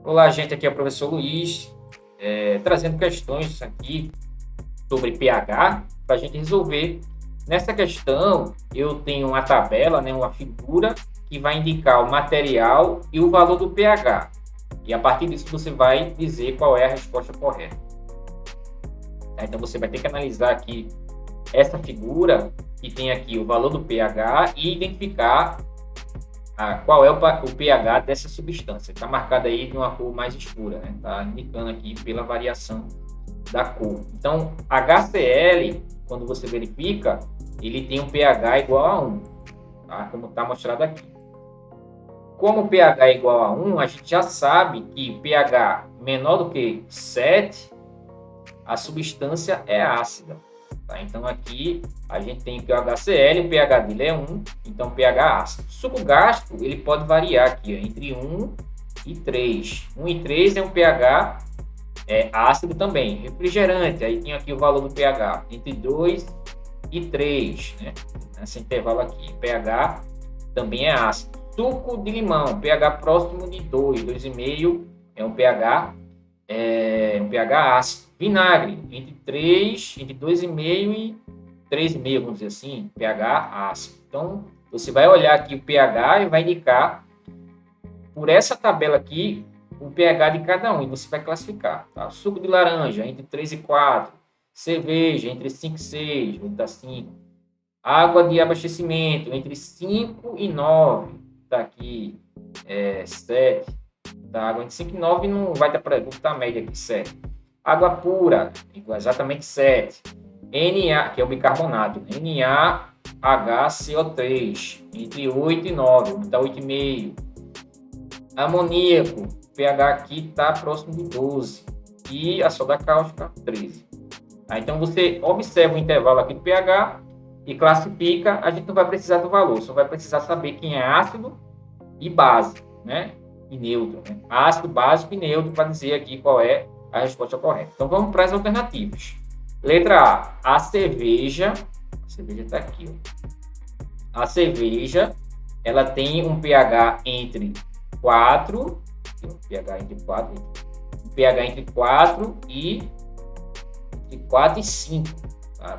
Olá, gente, aqui é o professor Luiz, trazendo questões aqui sobre pH para a gente resolver. Nessa questão, eu tenho uma tabela, né, uma figura que vai indicar o material e o valor do pH. E a partir disso você vai dizer qual é a resposta correta. Então você vai ter que analisar aqui essa figura que tem aqui o valor do pH e identificar qual é o pH dessa substância. Está marcado aí de uma cor mais escura, né? Está indicando aqui pela variação da cor. Então, HCl, quando você verifica, ele tem um pH igual a 1, tá? Como está mostrado aqui. Como o pH é igual a 1, a gente já sabe que pH menor do que 7, a substância é ácida. Tá? Então, aqui a gente tem que o HCl, o pH dele é 1, então pH ácido. Suco gástrico, ele pode variar aqui, ó, entre 1 e 3. 1 e 3 é um pH ácido também. Refrigerante, aí tem aqui o valor do pH, entre 2 e 3. Né? Nesse intervalo aqui, pH também é ácido. Suco de limão, pH próximo de 2, 2,5 é um pH ácido. Vinagre, entre 2,5 e 3,5, vamos dizer assim, pH ácido. Então, você vai olhar aqui o pH e vai indicar, por essa tabela aqui, o pH de cada um, e você vai classificar. Tá? Suco de laranja, entre 3 e 4. Cerveja, entre 5 e 6, vou dar 5. Água de abastecimento, entre 5 e 9. Está aqui 7. Tá? Água entre 5 e 9 não vai dar para botar a média aqui, 7. Água pura, exatamente 7. Na, que é o bicarbonato, NaHCO3, entre 8 e 9, vou botar 8,5. Amoníaco, pH aqui está próximo de 12. E a soda cáustica, 13. Tá? Então, você observa o intervalo aqui do pH e classifica. A gente não vai precisar do valor, só vai precisar saber quem é ácido e base, né? E neutro. Né? Ácido, básico e neutro, para dizer aqui qual é a resposta correta. Então, vamos para as alternativas. Letra A, a cerveja está aqui. Ó. A cerveja, ela tem um pH entre 4, pH entre 4 e 5.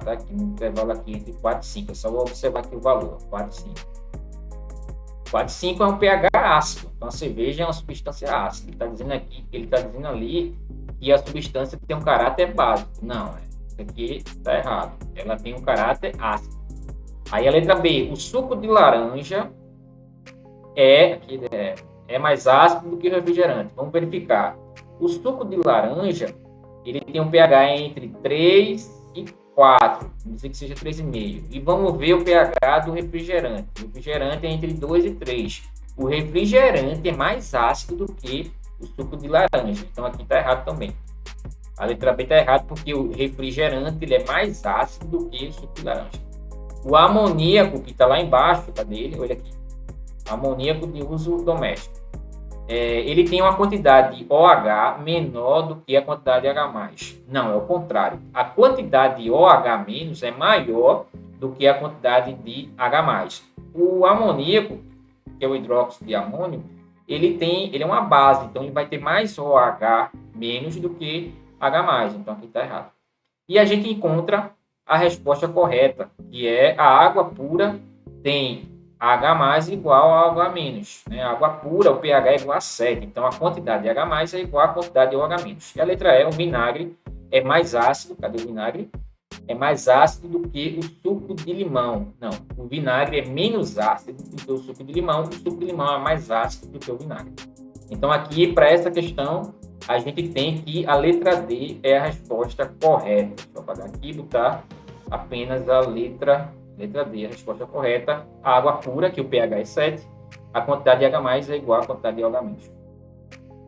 Tá aqui no intervalo aqui entre 4 e 5. É só observar aqui o valor, 4 e 5. 4 e 5 é um pH ácido. Então, a cerveja é uma substância ácida. Ele está dizendo ali que a substância tem um caráter básico. Não, isso aqui está errado. Ela tem um caráter ácido. Aí a letra B, o suco de laranja é mais ácido do que o refrigerante. Vamos verificar. O suco de laranja, ele tem um pH entre 3 e 4. Vamos dizer que seja 3,5. E vamos ver o pH do refrigerante. O refrigerante é entre 2 e 3. O refrigerante é mais ácido do que o suco de laranja. Então, aqui está errado também. A letra B está errada porque o refrigerante ele é mais ácido do que o suco de laranja. O amoníaco, que está lá embaixo, cadê ele? Olha aqui. Amoníaco de uso doméstico. Ele tem uma quantidade de OH menor do que a quantidade de H+. Não, é o contrário. A quantidade de OH- é maior do que a quantidade de H+. O amoníaco, que é o hidróxido de amônio, ele é uma base, então ele vai ter mais OH- do que H+. Então aqui está errado. E a gente encontra a resposta correta, que é a água pura tem H+ igual a OH-. Né? A água pura, o pH é igual a 7. Então, a quantidade de H+ é igual à quantidade de OH-. E a letra E, o vinagre é mais ácido. Cadê o vinagre? É mais ácido do que o suco de limão. Não, o vinagre é menos ácido do que o suco de limão. O suco de limão é mais ácido do que o vinagre. Então, aqui, para essa questão, a gente tem que a letra D é a resposta correta. Deixa eu apagar aqui e botar apenas a letra D, a resposta correta. A água pura, que o pH é 7, a quantidade de H+ é igual à quantidade de OH-.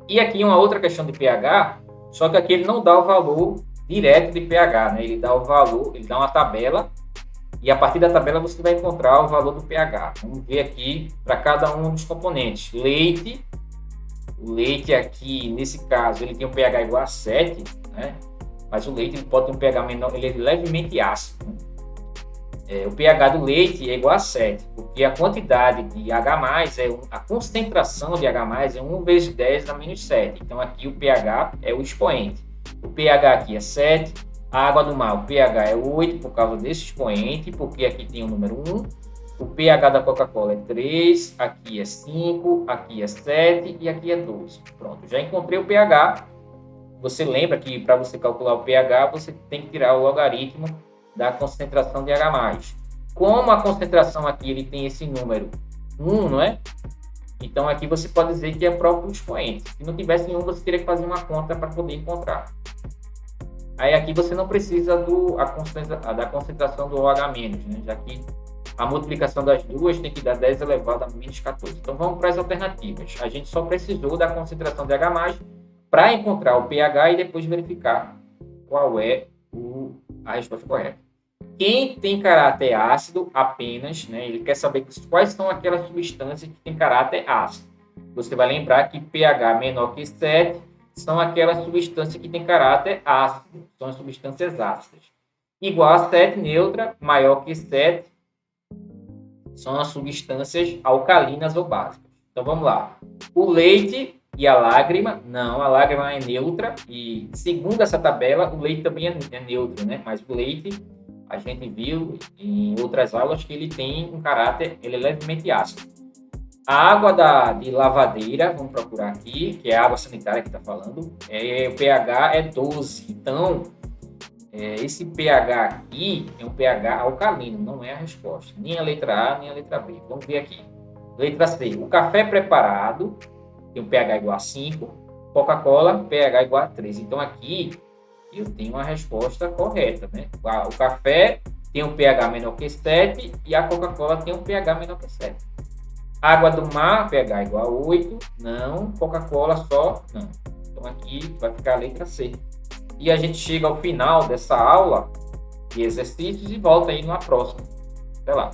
E aqui uma outra questão de pH, só que aqui ele não dá o valor direto de pH, né? Ele dá o valor, ele dá uma tabela, e a partir da tabela você vai encontrar o valor do pH. Vamos ver aqui para cada um dos componentes. Leite, o leite aqui, nesse caso, ele tem um pH igual a 7, né? Mas o leite ele pode ter um pH menor, ele é levemente ácido, né? o pH do leite é igual a 7, porque a quantidade de H+, a concentração de H+, é 1 vezes 10 a menos 7. Então, aqui o pH é o expoente. O pH aqui é 7, a água do mar, o pH é 8 por causa desse expoente, porque aqui tem o número 1. O pH da Coca-Cola é 3, aqui é 5, aqui é 7 e aqui é 12. Pronto, já encontrei o pH. Você lembra que para você calcular o pH, você tem que tirar o logaritmo da concentração de H+. Como a concentração aqui ele tem esse número 1, não é? Então aqui você pode dizer que é próprio expoente. Se não tivesse nenhum, você teria que fazer uma conta para poder encontrar. Aí aqui você não precisa da concentração do OH-, né? Já que a multiplicação das duas tem que dar 10 elevado a menos 14. Então vamos para as alternativas. A gente só precisou da concentração de H+, para encontrar o pH e depois verificar qual é a resposta correta. Quem tem caráter ácido apenas, né, ele quer saber quais são aquelas substâncias que têm caráter ácido. Você vai lembrar que pH menor que 7 são aquelas substâncias que têm caráter ácido, são as substâncias ácidas. Igual a 7, neutra, maior que 7, são as substâncias alcalinas ou básicas. Então vamos lá. O leite e a lágrima, não, a lágrima é neutra e segundo essa tabela, o leite também é neutro, né? Mas o leite, a gente viu em outras aulas que ele tem um caráter, ele é levemente ácido. A água de lavadeira, vamos procurar aqui, que é a água sanitária que está falando, o pH é 12. Então, esse pH aqui é um pH alcalino, não é a resposta. Nem a letra A, nem a letra B. Vamos ver aqui. Letra C. O café preparado tem um pH igual a 5. Coca-Cola, pH igual a 3. Então, aqui eu tenho a resposta correta, né? O café tem um pH menor que 7 e a Coca-Cola tem um pH menor que 7. Água do mar, pH igual a 8. Não. Coca-Cola só, não. Então, aqui vai ficar a letra C. E a gente chega ao final dessa aula de exercícios e volta aí numa próxima. Até lá.